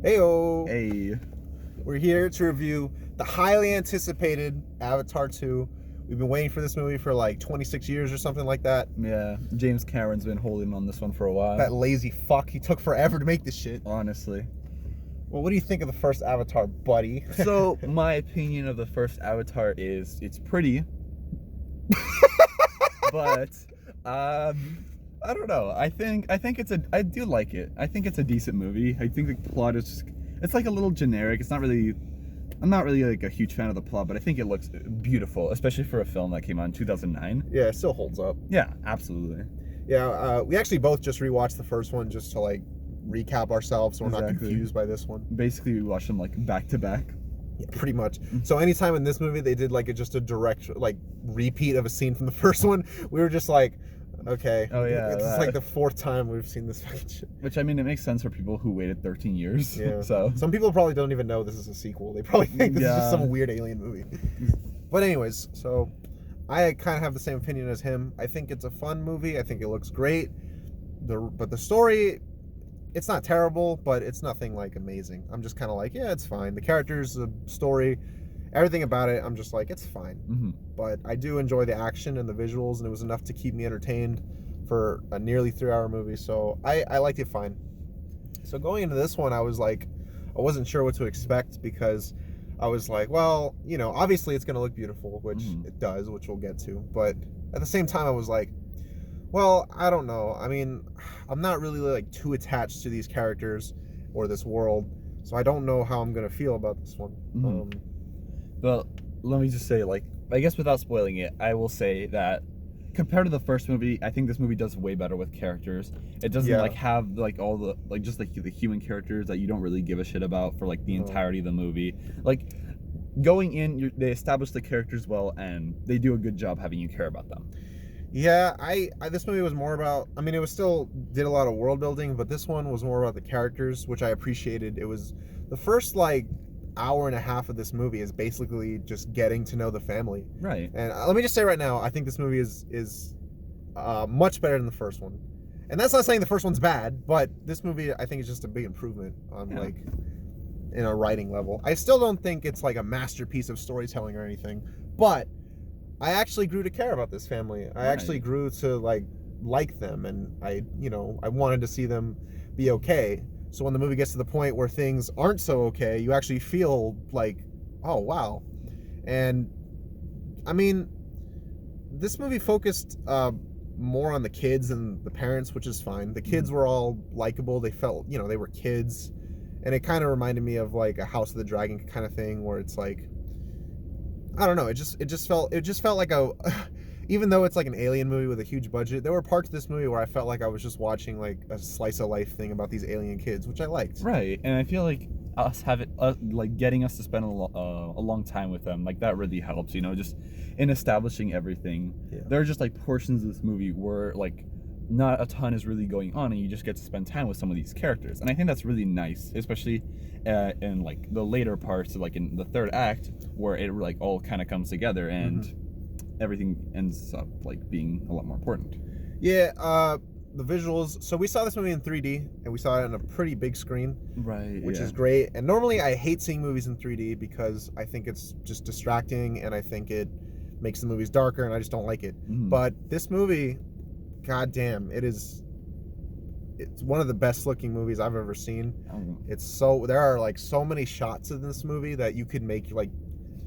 Heyo! Hey. We're here to review the highly anticipated Avatar 2. We've been waiting for this movie for like 26 years or something like that. Yeah, James Cameron's been holding on this one for a while. That lazy fuck. He took forever to make this shit. Honestly. Well, what do you think of the first Avatar, buddy? So, my opinion of the first Avatar is it's pretty. But I don't know. I think I do like it. I think it's a decent movie. I think the plot is just, it's like a little generic. I'm not really like a huge fan of the plot, but I think it looks beautiful, especially for a film that came out in 2009. Yeah, it still holds up. Yeah, absolutely. Yeah, we actually both just rewatched the first one just to like recap ourselves so we're not Exactly. confused by this one. Basically, we watched them like back to back. Yeah, pretty much. So anytime in this movie they did like just a direct like repeat of a scene from the first one, we were just like, okay. Oh yeah, it's that. like the fourth time we've seen this fucking shit. Which, I mean, it makes sense for people who waited 13 years. Yeah. So some people probably don't even know this is a sequel. They probably think this is just Yeah. some weird alien movie. But anyways, so I kind of have the same opinion as him. I think it's a fun movie. I think it looks great. But the story, it's not terrible, but it's nothing like amazing. I'm just kind of like, yeah, it's fine. The characters, the story, everything about it, I'm just like, it's fine. mm-hmm. But I do enjoy the action and the visuals, and it was enough to keep me entertained for a nearly 3-hour movie. So I liked it fine. So going into this one, I was like, I wasn't sure what to expect because I was like, well, you know, obviously it's going to look beautiful, which it does, which we'll get to. But at the same time, I was like, well, I don't know. I mean, I'm not really like too attached to these characters or this world, so I don't know how I'm going to feel about this one. Mm-hmm. But let me just say, like, I guess without spoiling it, I will say that compared to the first movie, I think this movie does way better with characters. It doesn't like have like all the like just like the human characters that you don't really give a shit about for like the entirety of the movie. Like going in, they establish the characters well, and they do a good job having you care about them. Yeah, I this movie was more about, I mean, it was still did a lot of world building, but this one was more about the characters, which I appreciated. It was the first like hour and a half of this movie is basically just getting to know the family. Right. And let me just say right now, I think this movie is much better than the first one. And that's not saying the first one's bad, but this movie I think is just a big improvement on like in a writing level. I still don't think it's like a masterpiece of storytelling or anything, but I actually grew to care about this family. I actually grew to like them, and I wanted to see them be okay. So when the movie gets to the point where things aren't so okay, you actually feel like, oh wow. And I mean, this movie focused more on the kids and the parents, which is fine. The kids were all likable. They felt, they were kids, and it kind of reminded me of like a House of the Dragon kind of thing, where it's like, I don't know. It just felt like even though it's like an alien movie with a huge budget, there were parts of this movie where I felt like I was just watching like a slice of life thing about these alien kids, which I liked. Right, and I feel like like getting us to spend a long time with them, like that really helps. Just in establishing everything. Yeah. There are just like portions of this movie where like not a ton is really going on, and you just get to spend time with some of these characters, and I think that's really nice, especially in like the later parts, like in the third act, where it like all kind of comes together and everything ends up like being a lot more important. Yeah, the visuals. So we saw this movie in 3D, and we saw it on a pretty big screen, right? Which is great. And normally I hate seeing movies in 3D because I think it's just distracting, and I think it makes the movies darker, and I just don't like it. But this movie, goddamn, it's one of the best looking movies I've ever seen. There are like so many shots in this movie that you could make like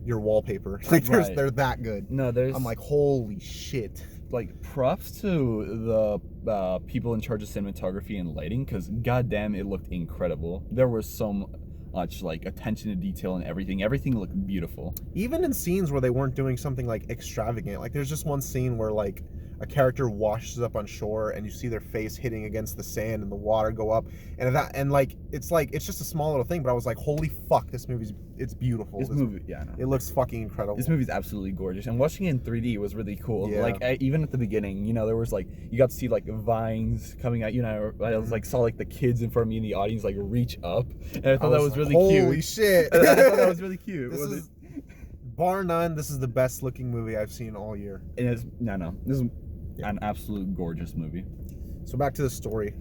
your wallpaper. Like they're that good. I'm like, holy shit. Like, props to the people in charge of cinematography and lighting, because goddamn, it looked incredible. There was so much like attention to detail and everything looked beautiful. Even in scenes where they weren't doing something like extravagant, like there's just one scene where like a character washes up on shore and you see their face hitting against the sand and the water go up, and it's just a small little thing, but I was like, holy fuck, it's beautiful. This movie, yeah, no. It looks fucking incredible. This movie's absolutely gorgeous, and watching it in 3D was really cool. Yeah. Like even at the beginning, there was like, you got to see like vines coming out. I was like, saw like the kids in front of me in the audience like reach up, and I thought that was really cute. Holy shit! I thought that was really cute. Bar none, this is the best looking movie I've seen all year. And this is an absolute gorgeous movie. So back to the story.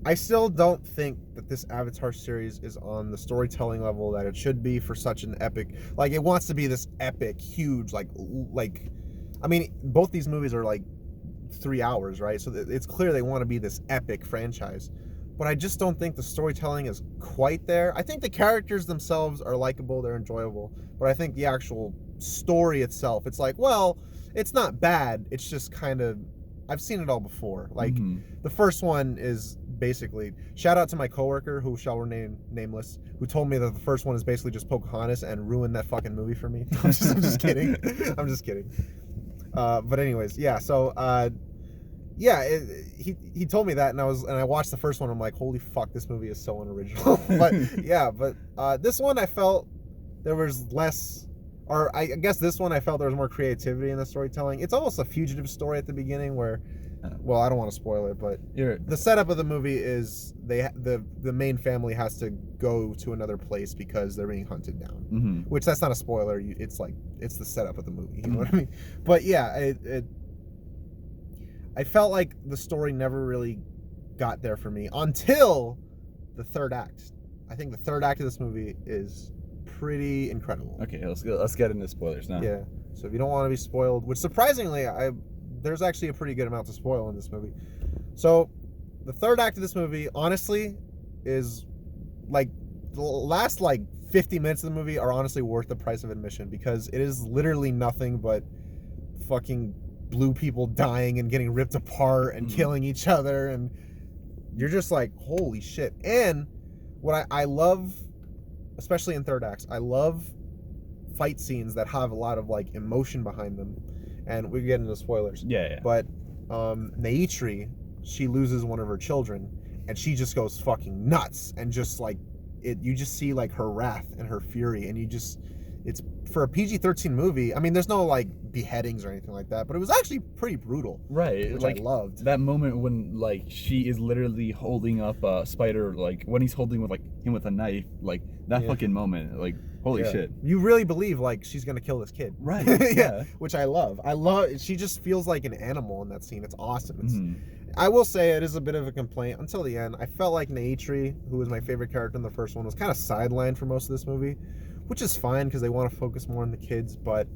I still don't think that this Avatar series is on the storytelling level that it should be for such an epic. Like, it wants to be this epic, huge, like. I mean, both these movies are like 3 hours, right? So it's clear they want to be this epic franchise. But I just don't think the storytelling is quite there. I think the characters themselves are likable, they're enjoyable. But I think the actual story itself, it's like, well, it's not bad. It's just kind of, I've seen it all before. Like, the first one is basically, shout out to my coworker who shall remain nameless, who told me that the first one is basically just Pocahontas and ruined that fucking movie for me. I'm just kidding. I'm just kidding. But anyways, yeah. So yeah, he told me that, and I watched the first one. I'm like, holy fuck, this movie is so unoriginal. But yeah, but this one I felt there was less. Or I guess this one I felt there was more creativity in the storytelling. It's almost a fugitive story at the beginning where, well, I don't want to spoil it, but the setup of the movie is the main family has to go to another place because they're being hunted down. Which, that's not a spoiler. It's like, it's the setup of the movie. You know what I mean? But yeah, I felt like the story never really got there for me until the third act. I think the third act of this movie is pretty incredible. Okay, let's get into spoilers now. Yeah. So if you don't want to be spoiled, which surprisingly, there's actually a pretty good amount to spoil in this movie. So the third act of this movie, honestly, is like the last like 50 minutes of the movie are honestly worth the price of admission, because it is literally nothing but fucking blue people dying and getting ripped apart and killing each other, and you're just like, holy shit. And what I love, especially in third acts, I love fight scenes that have a lot of like emotion behind them, and we get into spoilers. Yeah. But Neytiri, she loses one of her children, and she just goes fucking nuts, and just like you just see like her wrath and her fury, and it's for a PG-13 movie. I mean, there's no like beheadings or anything like that, but it was actually pretty brutal. Right. Which like, I loved. That moment when like she is literally holding up Spider, like when he's holding with like him with a knife, like that fucking moment, like holy shit. You really believe like she's gonna kill this kid. Right. Yeah. Which I love. She just feels like an animal in that scene. It's awesome. I will say it is a bit of a complaint until the end. I felt like Neytiri, who was my favorite character in the first one, was kind of sidelined for most of this movie, which is fine because they want to focus more on the kids. But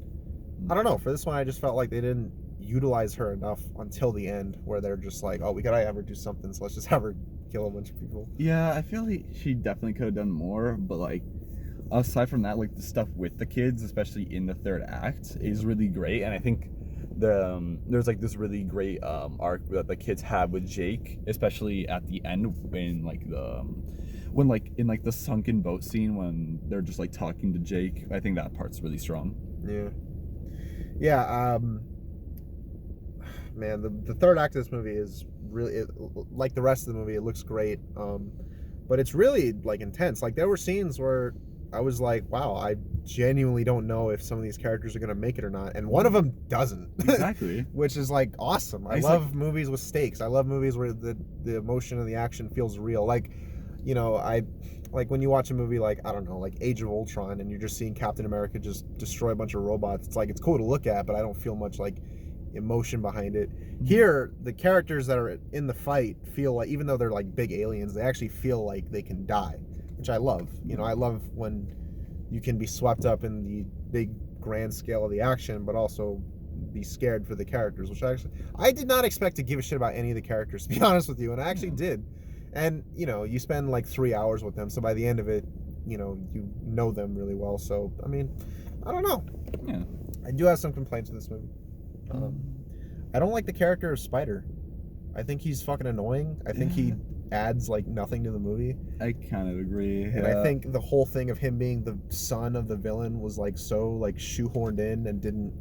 I don't know, for this one I just felt like they didn't utilize her enough until the end, where they're just like, oh, we gotta have her do something, so let's just have her kill a bunch of people. Yeah, I feel like she definitely could have done more, but like aside from that, like the stuff with the kids, especially in the third act, is really great. And I think there's like this really great arc that the kids have with Jake, especially at the end when like in like the sunken boat scene when they're just like talking to Jake. I think that part's really strong. Yeah. Man, the third act of this movie is really like the rest of the movie. It looks great, but it's really like intense. Like there were scenes where I was like, wow, I genuinely don't know if some of these characters are gonna make it or not, and one of them doesn't. Exactly. Which is like awesome. I love movies with stakes. I love movies where the emotion and the action feels real. Like, you know, I like when you watch a movie like, I don't know, like Age of Ultron, and you're just seeing Captain America just destroy a bunch of robots. It's like, it's cool to look at, but I don't feel much like emotion behind it. Here, the characters that are in the fight feel like, even though they're like big aliens, they actually feel like they can die, which I love. You know, I love when you can be swept up in the big grand scale of the action, but also be scared for the characters, which I did not expect to give a shit about any of the characters, to be honest with you, and I actually did. And, you know, you spend like 3 hours with them, so by the end of it, you know them really well. So, I mean, I don't know. Yeah. I do have some complaints with this movie. I don't like the character of Spider. I think he's fucking annoying. I think he adds like nothing to the movie. I kind of agree. And I think the whole thing of him being the son of the villain was like so like shoehorned in and didn't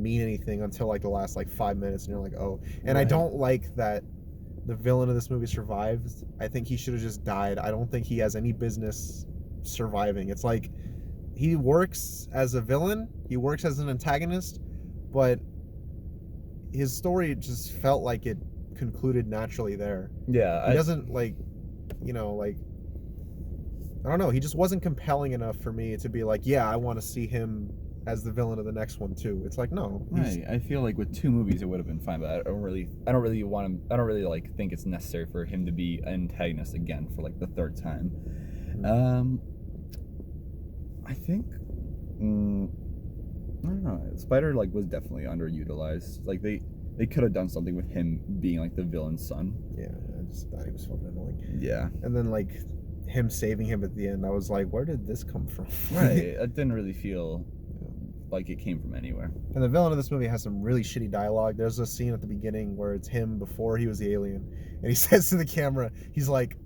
mean anything until like the last like 5 minutes, and you're like, oh. And I don't like that the villain of this movie survives. I think he should have just died. I don't think he has any business surviving. It's like he works as a villain, he works as an antagonist, but his story just felt like it concluded naturally there. Yeah. He doesn't like, you know, like, I don't know, he just wasn't compelling enough for me to be like, yeah, I want to see him as the villain of the next one too. It's like, no. Right. I feel like with 2 movies it would have been fine, but I don't really want him. I don't really like think it's necessary for him to be an antagonist again for like the 3rd time. I think. I don't know. Spider like was definitely underutilized. Like they could have done something with him being like the villain's son. Yeah, I just thought he was fucking annoying. Yeah. And then like him saving him at the end, I was like, where did this come from? Right. It didn't really feel like it came from anywhere. And the villain of this movie has some really shitty dialogue. There's a scene at the beginning where it's him before he was the alien, and he says to the camera, he's like,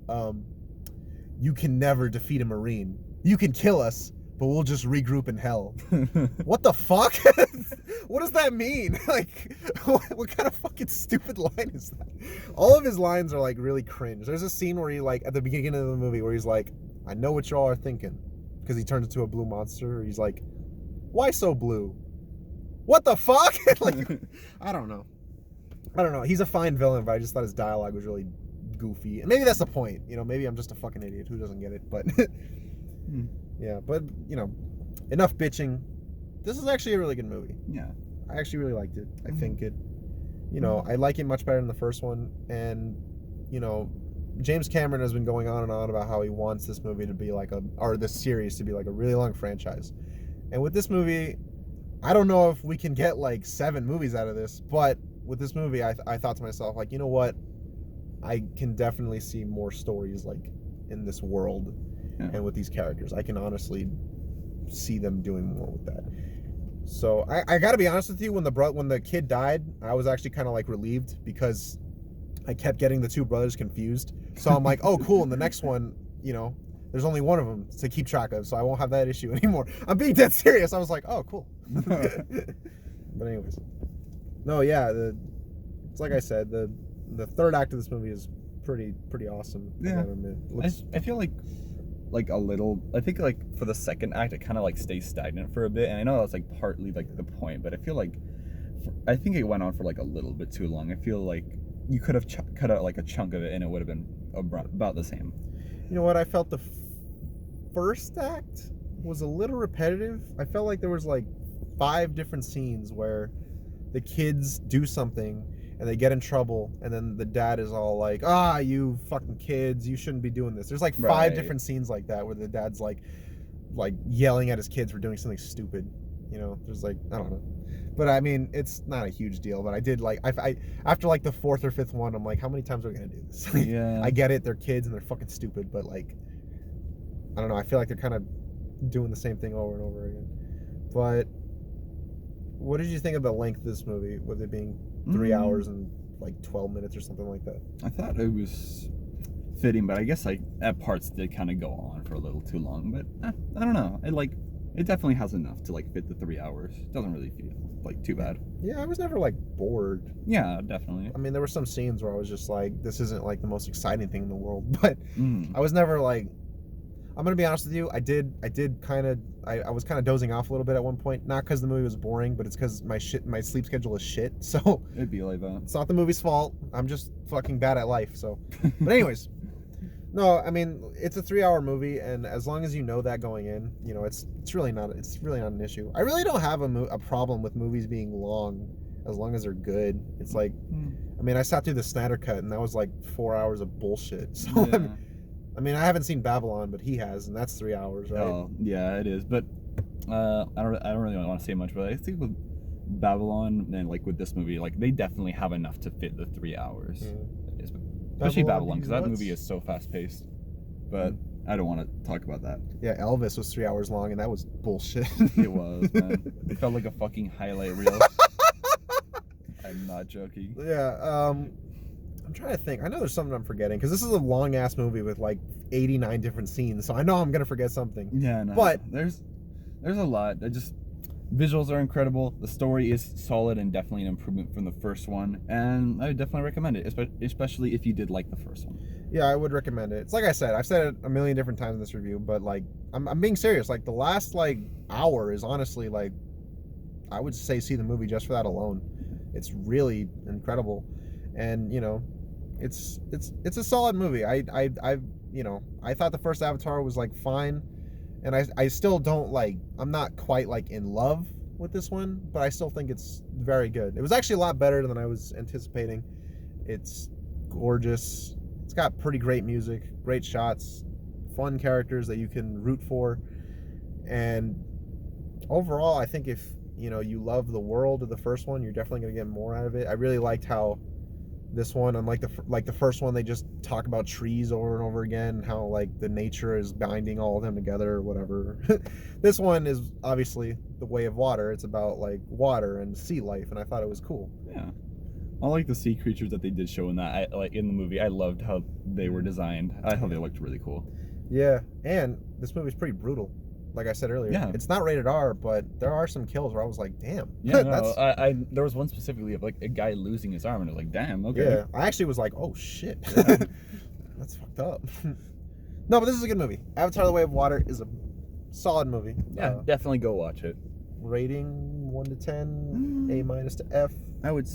you can never defeat a Marine. You can kill us, but we'll just regroup in hell. What the fuck? What does that mean? Like, what kind of fucking stupid line is that? All of his lines are like really cringe. There's a scene where he like, at the beginning of the movie, where he's like, I know what y'all are thinking. Because he turns into a blue monster. He's like, why so blue? What the fuck? Like, I don't know. He's a fine villain, but I just thought his dialogue was really goofy. And maybe that's the point. You know, maybe I'm just a fucking idiot who doesn't get it. But yeah, but you know, enough bitching. This is actually a really good movie. Yeah. I actually really liked it. I think it, you know, I like it much better than the first one. And, you know, James Cameron has been going on and on about how he wants this movie to be like or this series to be like a really long franchise. And with this movie, I don't know if we can get like 7 movies out of this, but with this movie, I thought to myself, like, you know what? I can definitely see more stories like in this world and with these characters. I can honestly see them doing more with that. So I got to be honest with you, when the kid died, I was actually kind of like relieved because I kept getting the 2 brothers confused. So I'm like, oh, cool. In the next one, you know, there's only one of them to keep track of, so I won't have that issue anymore. I'm being dead serious. I was like, oh, cool. But anyways, no, yeah, it's like I said, the 3rd act of this movie is pretty awesome. Yeah, I feel like a little. I think like for the 2nd act, it kind of like stays stagnant for a bit, and I know that's like partly like the point, but I feel like I think it went on for like a little bit too long. I feel like you could have cut out like a chunk of it, and it would have been about the same. You know what? I felt the first act was a little repetitive. I felt like there was like 5 different scenes where the kids do something and they get in trouble, and then the dad is all like, you fucking kids, you shouldn't be doing this. There's like 5 different scenes like that where the dad's like yelling at his kids for doing something stupid. You know, there's like, I don't know. But I mean, it's not a huge deal, but I did like, I after like the 4th or 5th one, I'm like, how many times are we gonna do this? Yeah. I get it, they're kids and they're fucking stupid, but like, I don't know, I feel like they're kind of doing the same thing over and over again. But what did you think of the length of this movie, with it being 3 hours and like 12 minutes or something like that? I thought it was fitting, but I guess like at parts did kind of go on for a little too long. But I don't know. It definitely has enough to like fit the 3 hours. It doesn't really feel like too bad. Yeah, I was never like bored. Yeah, definitely. I mean, there were some scenes where I was just like, this isn't like the most exciting thing in the world, but I was never like, I'm gonna be honest with you, I was kind of dozing off a little bit at one point, not because the movie was boring, but it's because my sleep schedule is shit. So it'd be like that. It's not the movie's fault. I'm just fucking bad at life. So, but anyways, no, I mean, it's a 3-hour movie, and as long as you know that going in, you know, it's really not an issue. I really don't have a problem with movies being long, as long as they're good. It's like, I mean, I sat through the Snyder Cut, and that was like 4 hours of bullshit. So yeah. I mean, I haven't seen Babylon, but he has, and that's 3 hours, right? Oh, yeah, it is. But I don't really want to say much, but I think with Babylon and like with this movie, like they definitely have enough to fit the 3 hours. Yeah. Especially Babylon, because that movie is so fast paced. But I don't want to talk about that. Yeah, Elvis was 3 hours long, and that was bullshit. It was, man. It felt like a fucking highlight reel. I'm not joking. Yeah. I'm trying to think. I know there's something I'm forgetting, because this is a long ass movie with like 89 different scenes, so I know I'm gonna forget something. Yeah, no. But there's a lot. Visuals are incredible. The story is solid and definitely an improvement from the first one, and I would definitely recommend it, especially if you did like the first one. Yeah, I would recommend it. It's like I said, I've said it a million different times in this review, but like I'm being serious. Like the last like hour is honestly like, I would say see the movie just for that alone. It's really incredible, and you know, it's a solid movie. I you know, I thought the first Avatar was like fine, And I still don't like. I'm not quite like in love with this one, but I still think it's very good. It was actually a lot better than I was anticipating. It's gorgeous. It's got pretty great music, great shots, fun characters that you can root for, and overall, I think if you love the world of the first one, you're definitely gonna get more out of it. I really liked how this one, unlike the first one, they just talk about trees over and over again, how like the nature is binding all of them together or whatever. This one is obviously the way of water. It's about like water and sea life, and I thought it was cool. Yeah, I like the sea creatures that they did show in that. Like in the movie, I loved how they were designed. I thought they looked really cool. Yeah, and this movie's pretty brutal. Like I said earlier, yeah, it's not rated R, but there are some kills where I was like, damn. Yeah, no, there was one specifically of like a guy losing his arm, and I was like, damn, okay. Yeah, I actually was like, oh shit, yeah. That's fucked up. No, but this is a good movie. Avatar: The Way of Water is a solid movie. Yeah, definitely go watch it. Rating 1 to 10, A- to F. I would,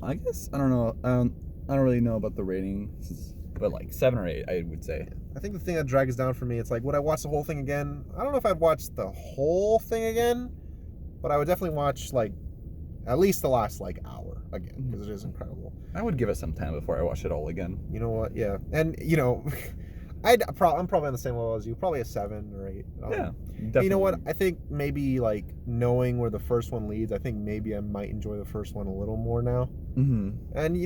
I guess, I don't know. I don't really know about the rating, but like 7 or 8, I would say. I think the thing that drags down for me, it's like, would I watch the whole thing again? I don't know if I'd watch the whole thing again, but I would definitely watch like at least the last like hour again, because it is incredible. I would give it some time before I watch it all again. You know what? Yeah, and I'm probably on the same level as you, probably a 7 or 8. Yeah, definitely. You know what? I think maybe like knowing where the first one leads, I think maybe I might enjoy the first one a little more now. Mm-hmm. And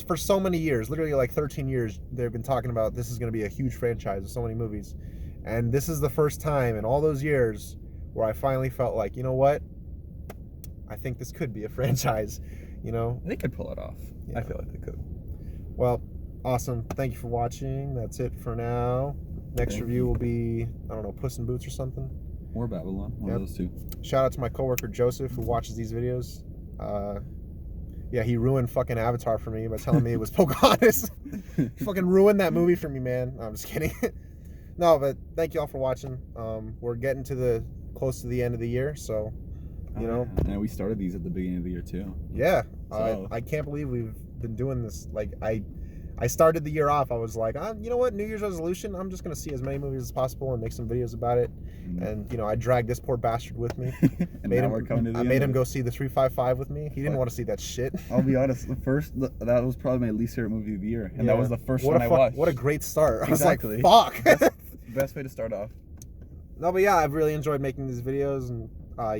for so many years, literally like 13 years, they've been talking about this is going to be a huge franchise with so many movies, and this is the first time in all those years where I finally felt like, you know what? I think this could be a franchise. They could pull it off. Yeah. I feel like they could. Well, awesome. Thank you for watching. That's it for now. Next review will be, I don't know, Puss in Boots or something. Or Babylon. One of those two. Shout out to my coworker Joseph, who watches these videos. Yeah, he ruined fucking Avatar for me by telling me it was Pocahontas. Fucking ruined that movie for me, man. No, I'm just kidding. No, but thank you all for watching. We're getting close to the end of the year, so And we started these at the beginning of the year too. Yeah, so. I can't believe we've been doing this. Like I started the year off. I was like, you know what? New Year's resolution. I'm just gonna see as many movies as possible and make some videos about it. And I dragged this poor bastard with me. And now we're coming to the I made him go see the 355 with me. He didn't want to see that shit. I'll be honest. That was probably my least favorite movie of the year, and that was the first one I watched. What a great start! Exactly. I was like, fuck. Best way to start off. No, but yeah, I've really enjoyed making these videos, and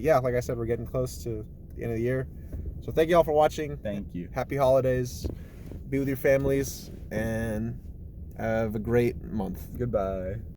yeah, like I said, we're getting close to the end of the year. So thank you all for watching. Thank you. Happy holidays. Be with your families and have a great month. Goodbye.